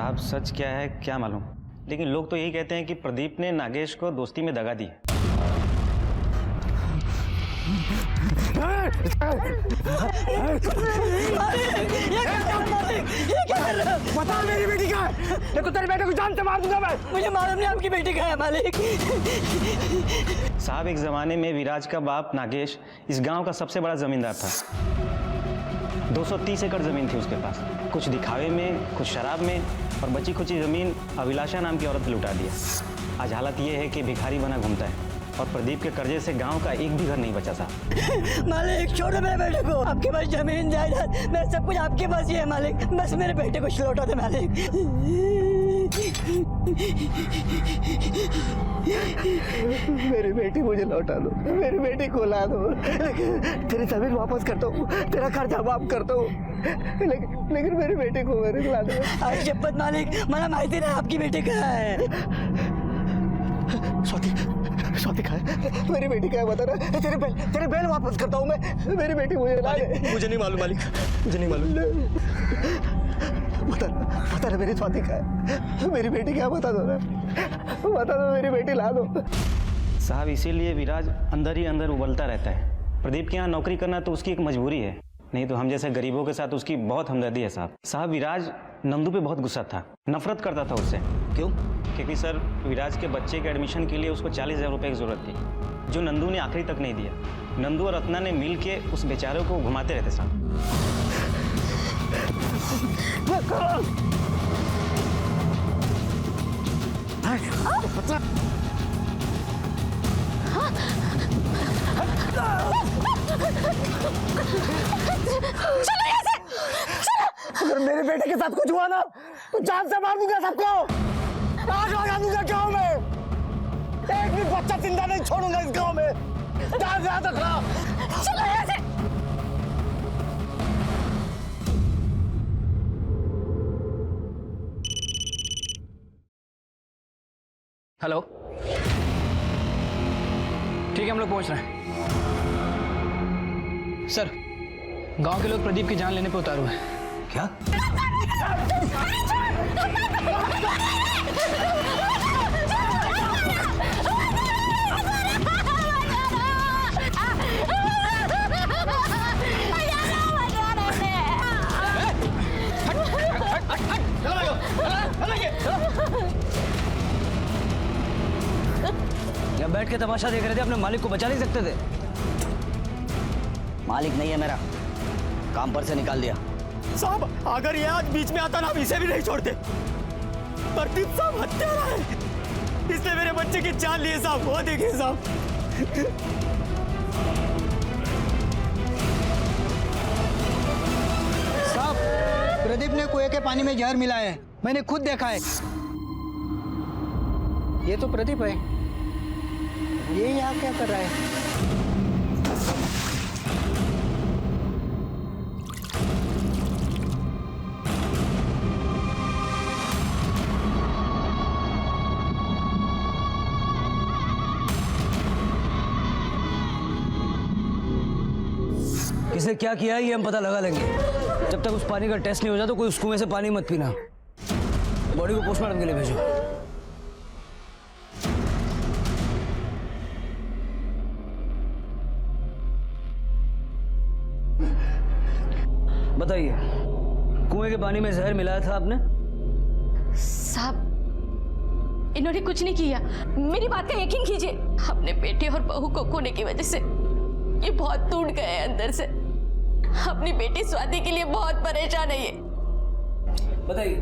साहब सच क्या है क्या मालूम, लेकिन लोग तो यही कहते हैं कि प्रदीप ने नागेश को दोस्ती में दगा दी। बता मेरी बेटी का है, ये तो तेरे बेटे को जान से मार दूंगा मैं। मुझे मालूम नहीं आपकी बेटी का है मालिक। साहब एक जमाने में विराज का बाप नागेश इस गांव का सबसे बड़ा जमींदार था। 230 एकड़ जमीन थी उसके पास। कुछ दिखावे में, कुछ शराब में और बची खुची जमीन अभिलाषा नाम की औरत ने लुटा दिया। आज हालत ये है कि भिखारी बना घूमता है और प्रदीप के कर्जे से गांव का एक भी घर नहीं बचा साहब। मालिक छोड़ो मेरे बेटे को, आपके पास जमीन जायदाद मेरा सब कुछ आपके पास ही है मालिक, बस मेरे बेटे को लौटा दे मालिक। मेरी बेटी मुझे लौटा दो, मेरी बेटी को ला दो, तेरी जमीन वापस करता हूँ, तेरा कर्जा माफ करता हूँ, लेकिन मेरी बेटी को मेरे ला दो। आज शपथ मालिक, मला माहिती नाही आपकी बेटी का है। स्वाति का है, मेरी बेटी का है, बता ना, तेरे बैल वापस करता हूँ मैं, मेरी बेटी मुझे ला दे। मुझे नहीं मालूम मालिक, मुझे नहीं मालूम। बता ना मेरी स्वाति का है, मेरी बेटी क्या, बता दो ना, बता दो, मेरी बेटी ला दो। साहब इसीलिए विराज अंदर ही अंदर उबलता रहता है। प्रदीप के यहाँ नौकरी करना तो उसकी एक मजबूरी है, नहीं तो हम जैसे गरीबों के साथ उसकी बहुत हमदर्दी है साहब। साहब विराज नंदू पे बहुत गुस्सा था, नफरत करता था उससे। क्यों? क्योंकि सर विराज के बच्चे के एडमिशन के लिए उसको 40,000 रुपये की जरूरत थी, जो नंदू ने आखिरी तक नहीं दिया। नंदू और रत्ना ने मिल के उस बेचारे को घुमाते रहते साहब। अगर मेरे बेटे के साथ कुछ हुआ ना तो जान से मार दूंगा सबको, आग लगा दूंगा गांव में, एक भी बच्चा जिंदा नहीं छोड़ूंगा इस गांव में, जान से याद रखना। चलो यहाँ से। हेलो, ठीक है हम लोग पहुंच रहे हैं। सर गांव के लोग प्रदीप की जान लेने पे उतारू हैं। क्या? यहाँ बैठ के तमाशा देख रहे थे, अपने मालिक को बचा नहीं सकते थे। मालिक नहीं है मेरा, काम पर से निकाल दिया। साहब अगर ये आज बीच में आता ना, हम इसे भी नहीं छोड़ते। प्रदीप साहब हत्यारा है, इसने मेरे बच्चे की जान ली है साहब, वो देखिए साहब। साहब प्रदीप ने कुएं के पानी में जहर मिलाया है, मैंने खुद देखा है। ये तो प्रदीप है, ये यहाँ क्या कर रहा है? किसने क्या किया है ये हम पता लगा लेंगे। जब तक उस पानी का टेस्ट नहीं हो जाता कोई उस कुएं से पानी मत पीना। बॉडी को पोस्टमार्टम के लिए भेजो। बताइए, कुएं के पानी में जहर मिलाया था आपने? साहब इन्होंने कुछ नहीं किया, मेरी बात का यकीन कीजिए। अपने बेटे और बहू को खोने की वजह से ये बहुत टूट गए हैं अंदर से। अपनी बेटी स्वाति के लिए बहुत परेशान है ये। बताइए,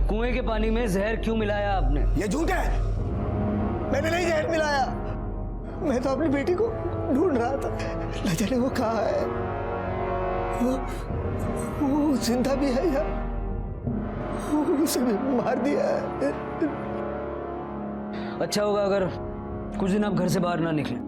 कुएं के पानी में जहर क्यों मिलाया आपने? ये झूठ है, मैंने नहीं जहर मिलाया। मैं तो अपनी बेटी को ढूंढ रहा था, न जाने वो कहाँ है। वो जिंदा भी है या उसे भी मार दिया है। अच्छा होगा अगर कुछ दिन आप घर से बाहर ना निकले।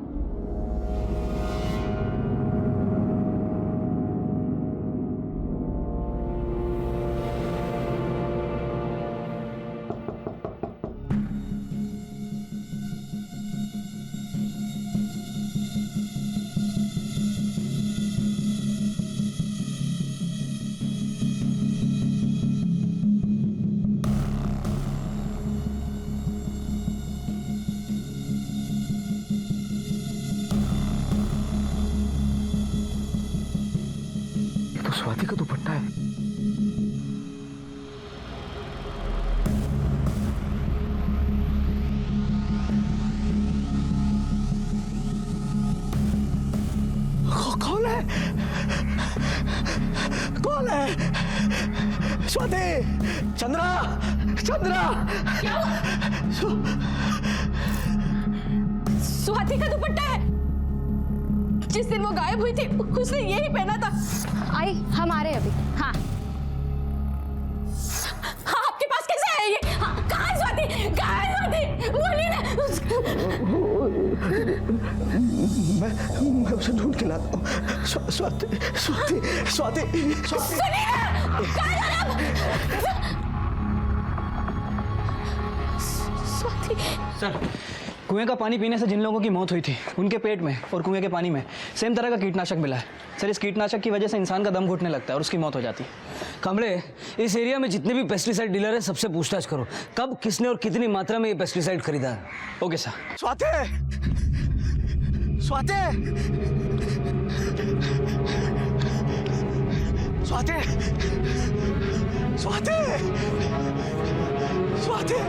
कौन है? स्वाति, चंद्रा, चंद्रा। स्वाति का दुपट्टा है। जिस दिन वो गायब हुई थी उसने यही पहना था। आई हम आ रहे हैं अभी। हाँ हाँ, आपके पास कैसे है ये? हाँ, कहाँ है स्वाति? कहाँ है स्वाति? बोलिए ना। मैं उसे ढूंढ के लाता हूँ। स्वाति, स्वाति, स्वाति, स्वाति। सुनिए ना, कहाँ जा रहे हैं आप? स्वाति। सर, कुएं का पानी पीने से जिन लोगों की मौत हुई थी उनके पेट में और कुएं के पानी में सेम तरह का कीटनाशक मिला है। सर, इस कीटनाशक की वजह से इंसान का दम घुटने लगता है और उसकी मौत हो जाती है। कमरे, इस एरिया में जितने भी पेस्टिसाइड डीलर हैं सबसे पूछताछ करो कब, किसने और कितनी मात्रा में ये पेस्टिसाइड खरीदा है। Okay sir. स्वाति, स्वाति, स्वाति, स्वाति, स्वाति,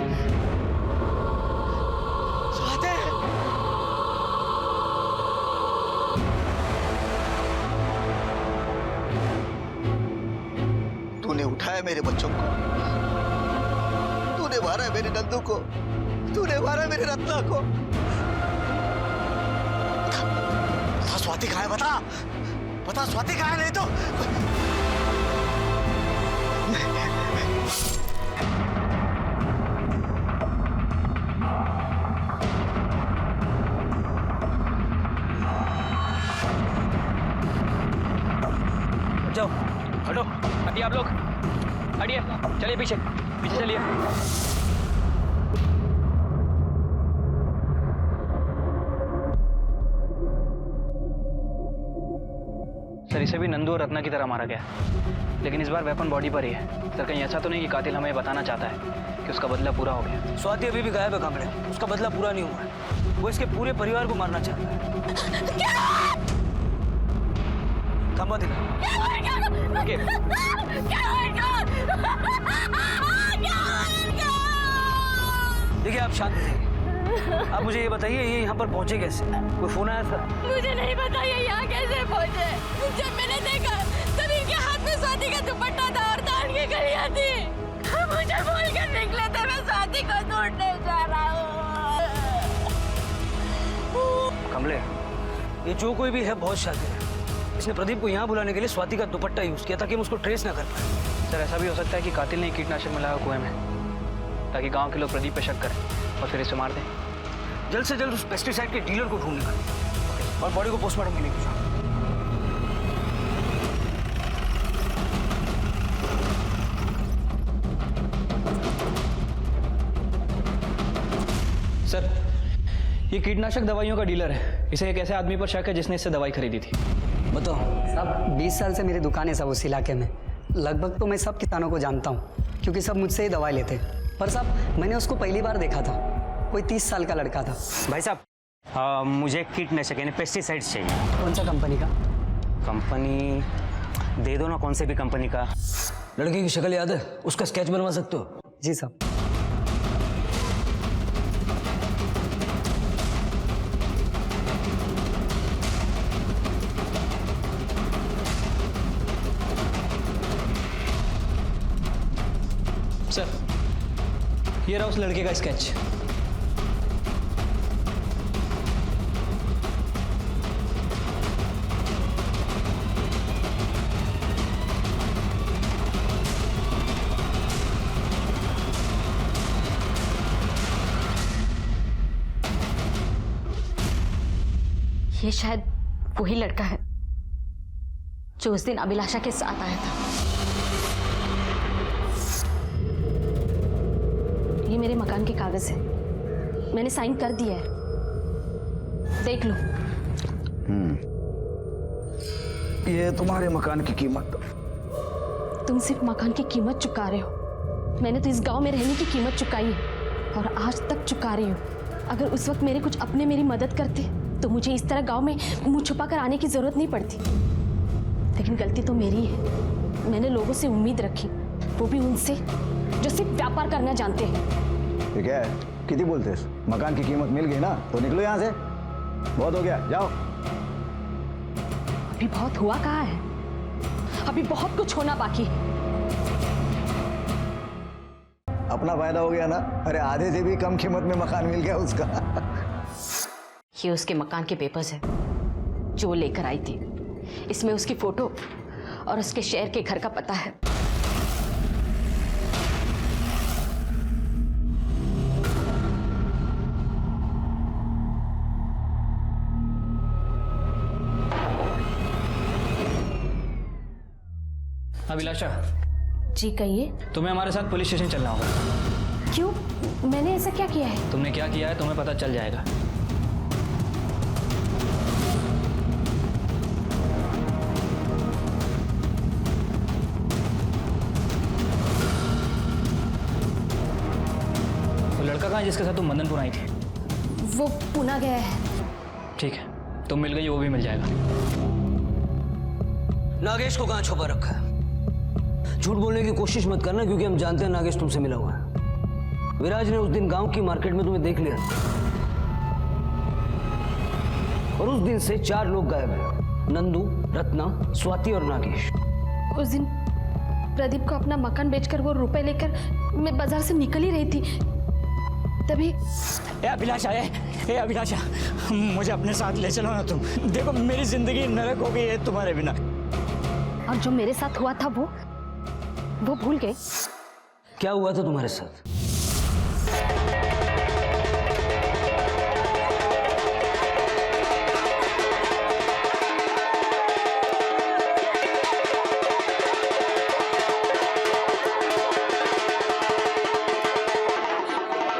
स्वाति। तूने उठाया मेरे बच्चों को, तूने मारा मेरे नंदू को, तूने मारा मेरे रत्ना को। बता स्वाति कहाँ है? बता, बता स्वाति कहाँ है? नहीं तो जाओ, हटो, हटिए आप लोग, हटिए, चलिए पीछे, पीछे चलिए। सर, इसे भी नंदू और रत्ना की तरह मारा गया, लेकिन इस बार वेपन बॉडी पर ही है। सर, कहीं ऐसा तो नहीं कि कातिल हमें बताना चाहता है कि उसका बदला पूरा हो गया? स्वाति अभी भी गायब है कमरे, उसका बदला पूरा नहीं हुआ है। वो इसके पूरे परिवार को मारना चाहता है। थमा दिला। देखिए, आप शांत रहिए। आप मुझे ये बताइए, ये यहाँ पर पहुंचे कैसे? कोई फोन आया था? मुझे नहीं पता ये यहाँ कैसे पहुंचे। जब मैंने देखा तब इनके हाथ में स्वाति का दुपट्टा था और ताड़ की कड़ियाँ थी। मुझे बोल कर निकले थे मैं स्वाति को ढूंढने जा रहा हूँ। कमले, ये जो कोई भी है बहुत शातिर है। इसने प्रदीप को यहाँ बुलाने के लिए स्वाति का दुपट्टा यूज किया ताकि हम उसको ट्रेस ना कर पाए। सर, ऐसा भी हो सकता है कि कातिल ने कीटनाशक मिलाया कुएं में ताकि गांव के लोग प्रदीप पे शक करें और फिर इसे मार दें। जल्द से जल्द उस पेस्टिसाइड के डीलर को ढूंढ निकालें और बॉडी को पोस्टमार्टम के लिए भेजो। सर, ये कीटनाशक दवाइयों का डीलर है। इसे एक ऐसे आदमी पर शक है जिसने इससे दवाई खरीदी थी। बताओ। साहब 20 साल से मेरी दुकान है सब उस इलाके में। लगभग तो मैं सब किसानों को जानता हूँ क्योंकि सब मुझसे ही दवाई लेते। पर साहब, मैंने उसको पहली बार देखा था। कोई 30 साल का लड़का था। भाई साहब, मुझे कीटनाशक यानी पेस्टिसाइड्स चाहिए। कौन सा कंपनी का? कंपनी दे दो ना, कौन से भी कंपनी का। लड़के की शक्ल याद है? उसका स्केच बनवा सकते हो? जी साहब। सर, ये रहा उस लड़के का स्केच। ये शायद वही लड़का है जो उस दिन अभिलाषा के साथ आया था। ये मेरे मकान के कागज है, मैंने साइन कर दिया है, देख लो। ये तुम्हारे मकान की कीमत। तुम सिर्फ मकान की कीमत चुका रहे हो, मैंने तो इस गांव में रहने की कीमत चुकाई है और आज तक चुका रही हूँ। अगर उस वक्त मेरे कुछ अपने मेरी मदद करते तो मुझे इस तरह गांव में मुंह छुपा कर आने की जरूरत नहीं पड़ती। लेकिन गलती तो मेरी है, मैंने लोगों से उम्मीद रखी, वो भी उनसे जो सिर्फ व्यापार करना जानते हैं। ठीक है, कितनी बोलते हैं? मकान की कीमत मिल गई ना तो निकलो यहाँ से, बहुत हो गया, जाओ। अभी बहुत हुआ कहाँ है? अभी बहुत कुछ होना बाकी है। अपना फायदा हो गया ना। अरे आधे से भी कम कीमत में मकान मिल गया उसका। ये उसके मकान के पेपर्स है जो वो लेकर आई थी। इसमें उसकी फोटो और उसके शहर के घर का पता है। अभिलाषा, जी कहिए। तुम्हें हमारे साथ पुलिस स्टेशन चलना होगा। क्यों? मैंने ऐसा क्या किया है? तुमने क्या किया है तुम्हें पता चल जाएगा। वो लड़का कहाँ है जिसके साथ तुम मदनपुर आई थी? वो पुणे गया है। ठीक है, तुम मिल गई, वो भी मिल जाएगा। नागेश को कहाँ छुपा रखा है? झूठ बोलने की कोशिश मत करना, क्योंकि हम जानते हैं नागेश तुमसे मिला हुआ है। विराज ने उस दिन गांव की मार्केट में तुम्हें देख लिया और उस दिन से 4 लोग गायब हैं। नंदू, रत्ना, स्वाति और नागेश। उस दिन प्रदीप को अपना मकान बेचकर वो रुपए लेकर मैं बाजार से निकल ही रही थी, तभी अभिलाषा, मुझे अपने साथ ले चलो ना तुम। देखो मेरी जिंदगी नरक हो गई है तुम्हारे बिना। और जो मेरे साथ हुआ था वो भूल गए? क्या हुआ था तुम्हारे साथ?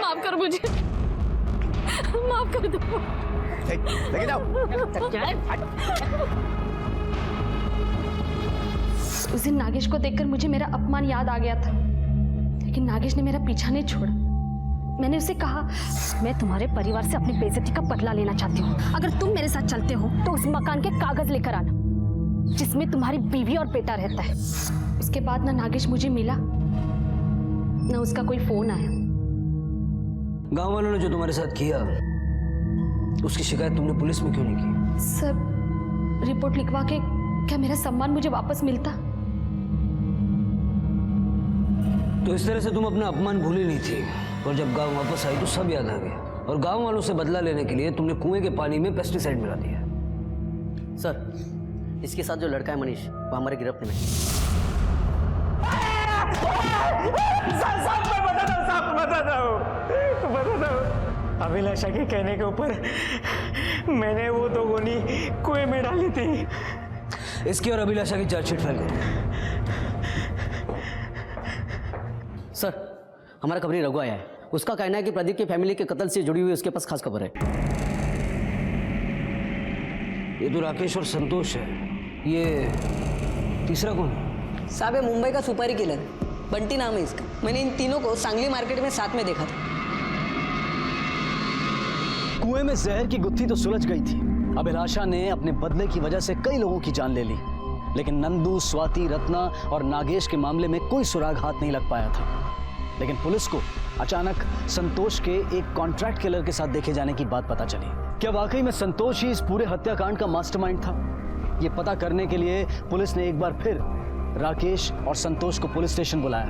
माफ कर मुझे, माफ कर दो। लेके जाओ। उस दिन नागेश को देखकर मुझे मेरा अपमान याद आ गया था, लेकिन नागेश ने मेरा पीछा नहीं छोड़ा। मैंने उसे कहा, मैं तुम्हारे परिवार से अपनी बेइज्जती का बदला लेना चाहती हूँ। अगर तुम मेरे साथ चलते हो तो उस मकान के कागज लेकर आना जिसमें तुम्हारी बीवी और बेटा रहता है। उसके बाद ना नागेश मुझे मिला, ना उसका कोई फोन आया। गांव वालों ने जो तुम्हारे साथ किया, उसकी शिकायत तुमने पुलिस में क्यों नहीं की? सब रिपोर्ट लिखवा के क्या मेरा सम्मान मुझे वापस मिलता? तो इस तरह से तुम अपना अपमान भूली नहीं थी, और जब गांव वापस आई तो सब याद आ गया, और गांव वालों से बदला लेने के लिए तुमने कुएं के पानी में पेस्टिसाइड मिला दिया। सर, इसके साथ जो लड़का है मनीष, वो हमारे गिरफ्त में है। बता दो। अभिलाषा के कहने के ऊपर मैंने वो 2 गोली कुएं में डाली थी। इसकी और अभिलाषा की चार्जशीट फाइल करो। सर, हमारा खबरी रघु आया है। उसका कहना है कि प्रदीप की फैमिली के कत्ल से जुड़ी हुई उसके पास खास खबर है। ये तो राकेश और संतोष है, ये तीसरा कौन है? साहब ये मुंबई का सुपारी किलर बंटी नाम है इसका। मैंने इन तीनों को सांगली मार्केट में साथ में देखा था। कुएं में जहर की गुत्थी तो सुलझ गई थी। अभिलाषा ने अपने बदले की वजह से कई लोगों की जान ले ली, लेकिन नंदू, स्वाति, रत्ना और नागेश के मामले में कोई सुराग हाथ नहीं लग पाया था। लेकिन पुलिस को अचानक संतोष के एक कॉन्ट्रैक्ट किलर के साथ देखे जाने की बात पता चली। क्या वाकई में संतोष ही इस पूरे हत्याकांड का मास्टरमाइंड था? ये पता करने के लिए पुलिस ने एक बार फिर राकेश और संतोष को पुलिस स्टेशन बुलाया।